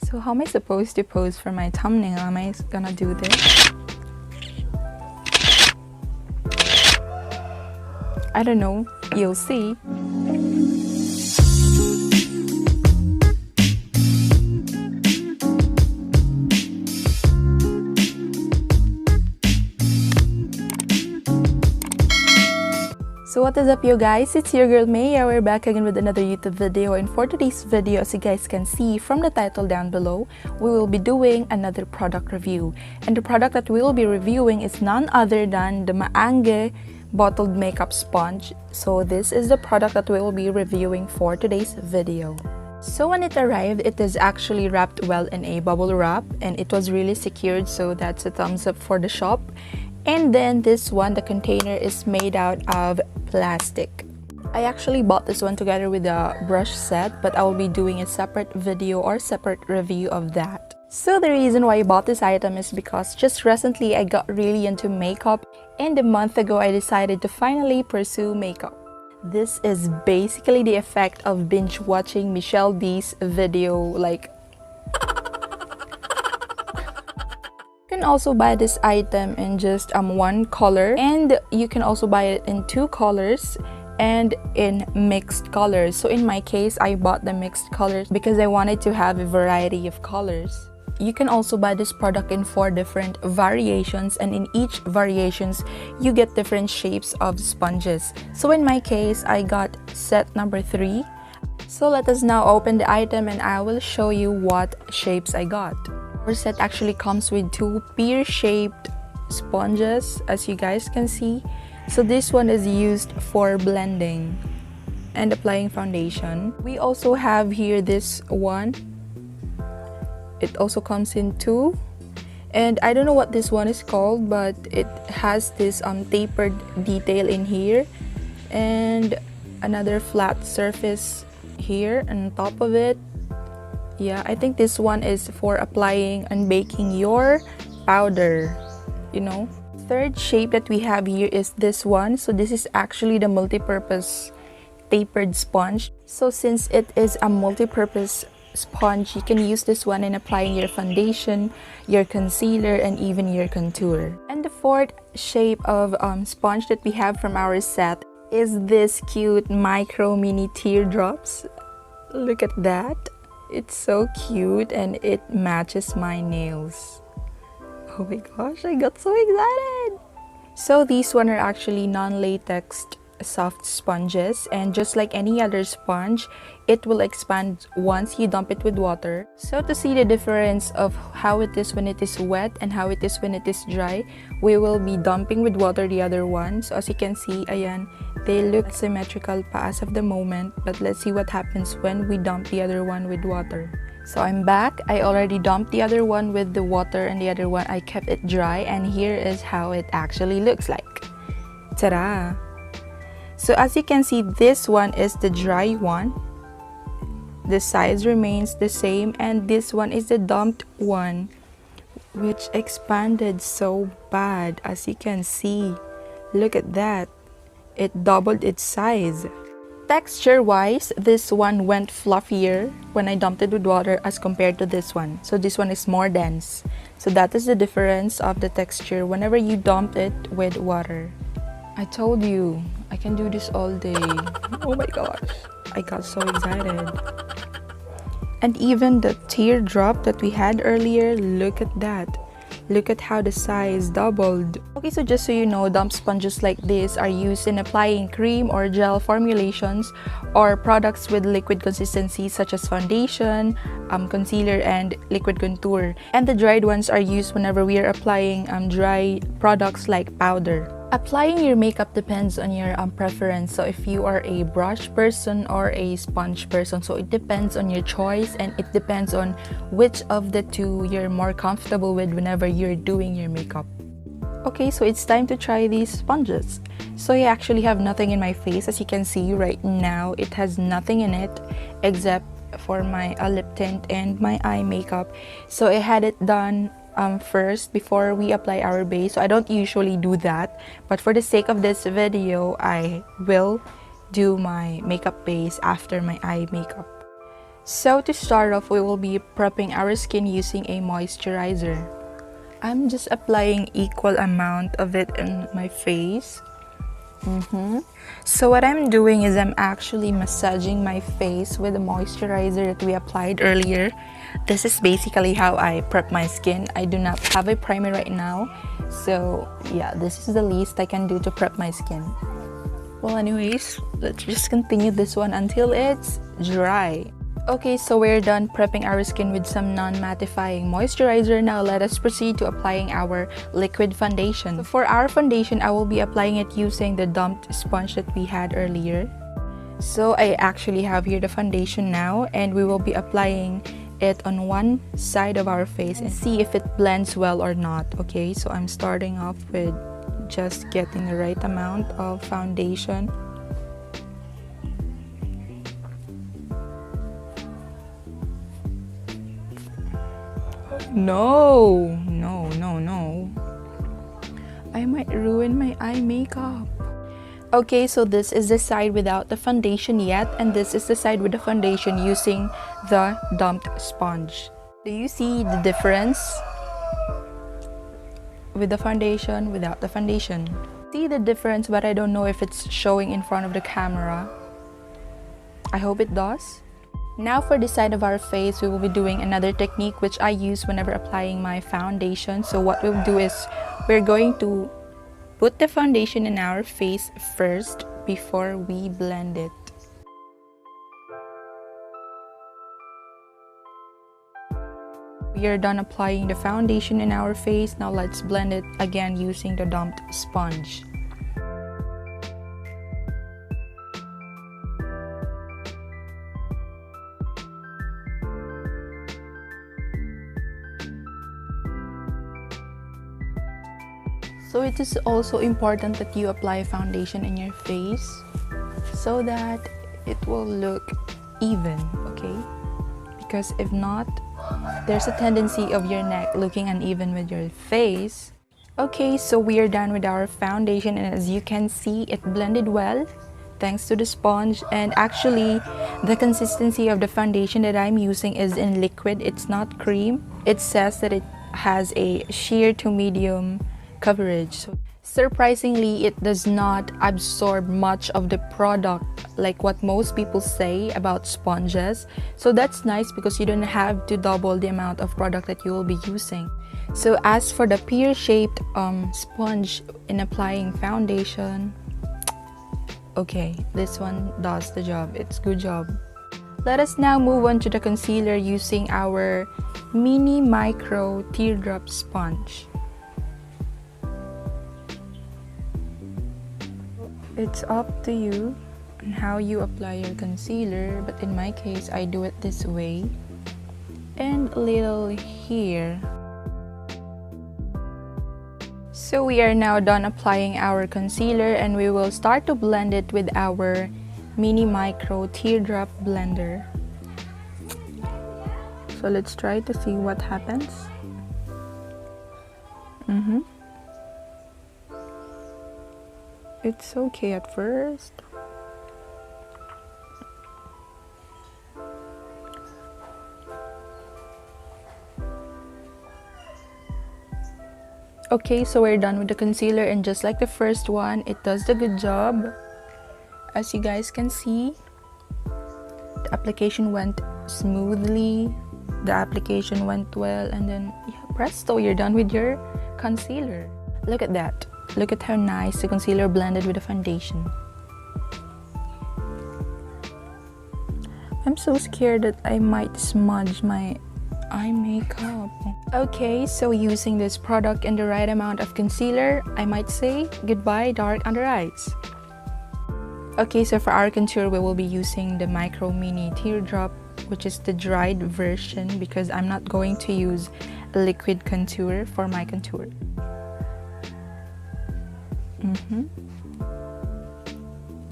So how am I supposed to pose for my thumbnail? Am I gonna do this? I don't know. You'll see. So what is up, you guys? It's your girl Maeia. We're back again with another YouTube video, and for today's video, as you guys can see from the title down below, we will be doing another product review. And the product that we will be reviewing is none other than the Maange bottled makeup sponge. So this is the product that we will be reviewing for today's video. So when it arrived, it is actually wrapped well in a bubble wrap, and it was really secured, so that's a thumbs up for the shop. And then this one, the container is made out of plastic. I actually bought this one together with a brush set, but I will be doing a separate video or separate review of that. So the reason why I bought this item is because just recently I got really into makeup, and a month ago I decided to finally pursue makeup. This is basically the effect of binge watching Michelle B's video. Like, you can also buy this item in just one color, and you can also buy it in 2 colors and in mixed colors. So in my case, I bought the mixed colors because I wanted to have a variety of colors. You can also buy this product in 4 different variations, and in each variations you get different shapes of sponges. So in my case, I got set number 3. So let us now open the item and I will show you what shapes I got. Our set actually comes with 2 pear-shaped sponges, as you guys can see. So this one is used for blending and applying foundation. We also have here this one. It also comes in 2, and I don't know what this one is called, but it has this tapered detail in here and another flat surface here on top of it. Yeah, I think this one is for applying and baking your powder, you know. Third shape that we have here is this one. So this is actually the multi-purpose tapered sponge. So since it is a multi-purpose sponge, you can use this one in applying your foundation, your concealer, and even your contour. And the 4th shape of sponge that we have from our set is this cute micro mini teardrops. Look at that. It's so cute and it matches my nails. Oh my gosh, I got so excited! So these one are actually non-latex soft sponges, and just like any other sponge, it will expand once you dump it with water. So to see the difference of how it is when it is wet and how it is when it is dry, we will be dumping with water the other one. So as you can see, ayan, they look symmetrical pa as of the moment, but let's see what happens when we dump the other one with water. So I'm back. I already dumped the other one with the water, and the other one I kept it dry, and here is how it actually looks like. Ta-da! So as you can see, this one is the dry one. The size remains the same, and this one is the dumped one, which expanded so bad. As you can see, look at that. It doubled its size. Texture wise, this one went fluffier when I dumped it with water as compared to this one. So this one is more dense. So that is the difference of the texture whenever you dump it with water. I told you, I can do this all day. Oh my gosh, I got so excited. And even the teardrop that we had earlier, look at that. Look at how the size doubled. Okay, so just so you know, dump sponges like this are used in applying cream or gel formulations or products with liquid consistency such as foundation, concealer, and liquid contour. And the dried ones are used whenever we are applying dry products like powder. Applying your makeup depends on your preference. So if you are a brush person or a sponge person, so it depends on your choice, and it depends on which of the 2 you're more comfortable with whenever you're doing your makeup. Okay, so it's time to try these sponges. So I actually have nothing in my face. As you can see right now, it has nothing in it except for my lip tint and my eye makeup. So I had it done first before we apply our base. So I don't usually do that, but for the sake of this video, I will do my makeup base after my eye makeup. So to start off, we will be prepping our skin using a moisturizer. I'm just applying equal amount of it in my face. So what I'm doing is I'm actually massaging my face with the moisturizer that we applied earlier. This is basically how I prep my skin. I do not have a primer right now. So yeah, this is the least I can do to prep my skin. Well anyways, let's just continue this one until it's dry. Okay, so we're done prepping our skin with some non-mattifying moisturizer. Now let us proceed to applying our liquid foundation. So for our foundation, I will be applying it using the dumped sponge that we had earlier. So I actually have here the foundation now, and we will be applying it on one side of our face and see if it blends well or not. Okay, so I'm starting off with just getting the right amount of foundation. No. I might ruin my eye makeup. Okay, so this is the side without the foundation yet, and this is the side with the foundation using the dumped sponge. Do you see the difference? With the foundation, without the foundation. See the difference, but I don't know if it's showing in front of the camera. I hope it does. Now for the side of our face, we will be doing another technique which I use whenever applying my foundation. So what we'll do is we're going to put the foundation in our face first before we blend it. We are done applying the foundation in our face. Now let's blend it again using the dumped sponge. So it is also important that you apply foundation in your face so that it will look even, okay? Because if not, there's a tendency of your neck looking uneven with your face. Okay, so we are done with our foundation, and as you can see, it blended well thanks to the sponge. And actually, the consistency of the foundation that I'm using is in liquid. It's not cream. It says that it has a sheer to medium coverage. So surprisingly, it does not absorb much of the product like what most people say about sponges. So that's nice because you don't have to double the amount of product that you will be using. So as for the pear-shaped sponge in applying foundation, okay, this one does the job. It's good job. Let us now move on to the concealer using our mini micro teardrop sponge. It's up to you on how you apply your concealer, but in my case, I do it this way and a little here. So we are now done applying our concealer, and we will start to blend it with our mini micro teardrop blender. So let's try to see what happens. It's okay at first. Okay, so we're done with the concealer, and just like the first one, it does the good job. As you guys can see, the application went smoothly, the application went well, and then yeah, presto, you're done with your concealer. Look at that. Look at how nice the concealer blended with the foundation. I'm so scared that I might smudge my eye makeup. Okay, so using this product and the right amount of concealer, I might say goodbye dark under eyes. Okay, so for our contour, we will be using the micro mini teardrop, which is the dried version because I'm not going to use a liquid contour for my contour.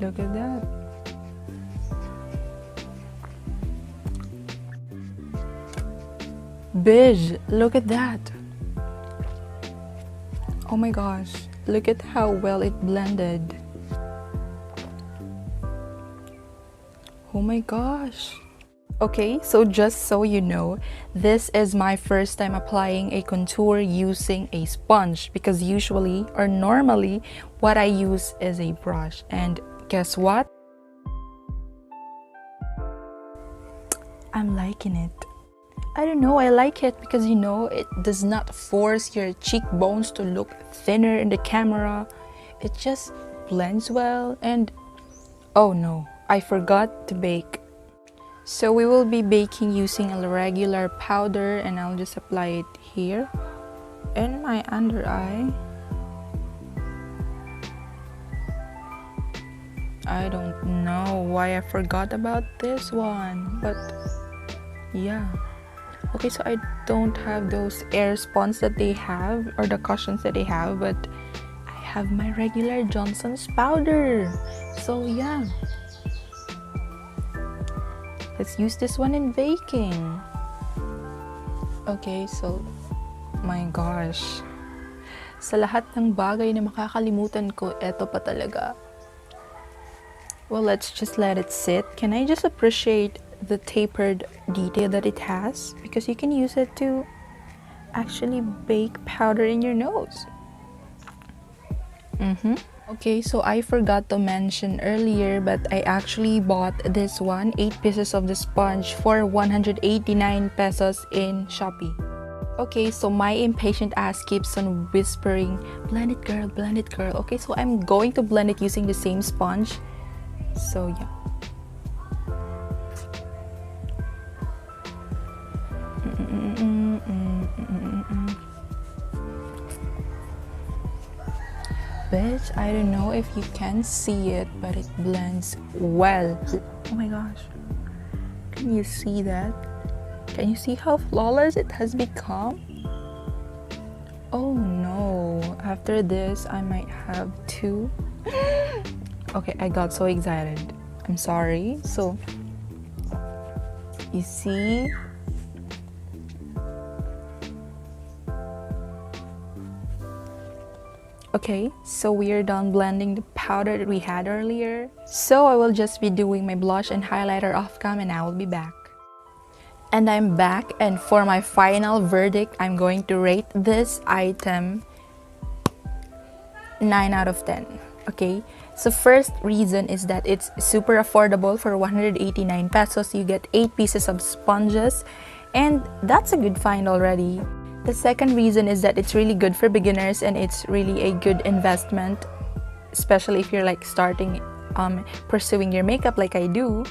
Look at that. Beige, look at that. Oh my gosh, look at how well it blended. Oh my gosh. Okay, so just so you know, this is my first time applying a contour using a sponge, because usually or normally what I use is a brush. And guess what? I'm liking it. I don't know, I like it because, you know, it does not force your cheekbones to look thinner in the camera. It just blends well. And oh no, I forgot to bake. So we will be baking using a regular powder, and I'll just apply it here in my under eye. I don't know why I forgot about this one, but yeah. Okay, so I don't have those air spawns that they have, or the cushions that they have, but I have my regular Johnson's powder. So yeah, let's use this one in baking. Okay, so my gosh, sa lahat ng bagay na makakalimutan ko, eto pa talaga. Well, let's just let it sit. Can I just appreciate the tapered detail that it has? Because you can use it to actually bake powder in your nose. Okay, so I forgot to mention earlier, but I actually bought this one, 8 pieces of the sponge for 189 pesos in Shopee. Okay, so my impatient ass keeps on whispering, blend it girl, blend it girl. Okay, so I'm going to blend it using the same sponge. So yeah. Bitch, I don't know if you can see it, but it blends well. Oh my gosh, can you see that? Can you see how flawless it has become? Oh no, after this I might have to okay, I got so excited, I'm sorry. So you see, okay, so we are done blending the powder that we had earlier. So I will just be doing my blush and highlighter off cam, and I will be back. And I'm back, and for my final verdict, I'm going to rate this item 9 out of 10. Okay, so first reason is that it's super affordable. For 189 pesos, you get 8 pieces of sponges, and that's a good find already. The second reason is that it's really good for beginners, and it's really a good investment, especially if you're like starting pursuing your makeup like I do.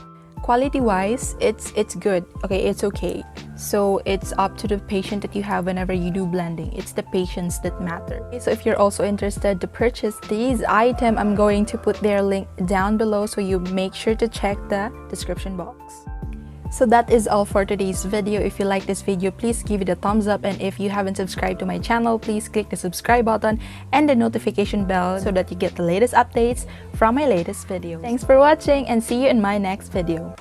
Quality wise, it's good. Okay, it's okay. So it's up to the patience that you have whenever you do blending. It's the patience that matter. Okay, so if you're also interested to purchase these items, I'm going to put their link down below, so you make sure to check the description box. So that is all for today's video. If you like this video, please give it a thumbs up, and if you haven't subscribed to my channel, please click the subscribe button and the notification bell so that you get the latest updates from my latest videos. Thanks for watching, and see you in my next video.